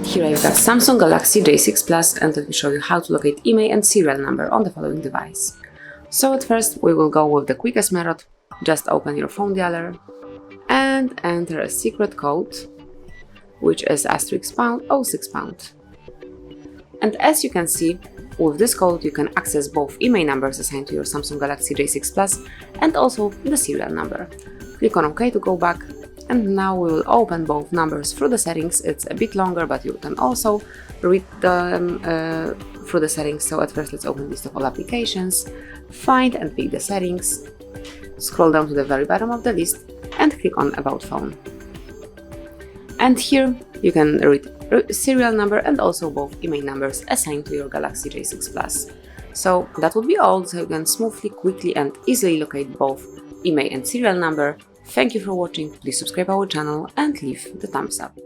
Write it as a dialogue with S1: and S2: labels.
S1: Here I've got Samsung Galaxy J6 Plus, and let me show you how to locate IMEI and serial number on the following device. So at first we will go with the quickest method. Just open your phone dialer and enter a secret code, which is *#06#. And as you can see, with this code you can access both IMEI numbers assigned to your Samsung Galaxy J6 Plus and also the serial number. Click on OK to go back, and now we will open both numbers through the settings. It's a bit longer, but you can also read them through the settings. So at first let's open list of all applications, find and pick the settings, scroll down to the very bottom of the list and click on About Phone. And here you can read serial number and also both IMEI numbers assigned to your Galaxy J6 Plus. So that would be all, so you can smoothly, quickly and easily locate both IMEI and serial number. Thank you for watching, please subscribe our channel and leave the thumbs up.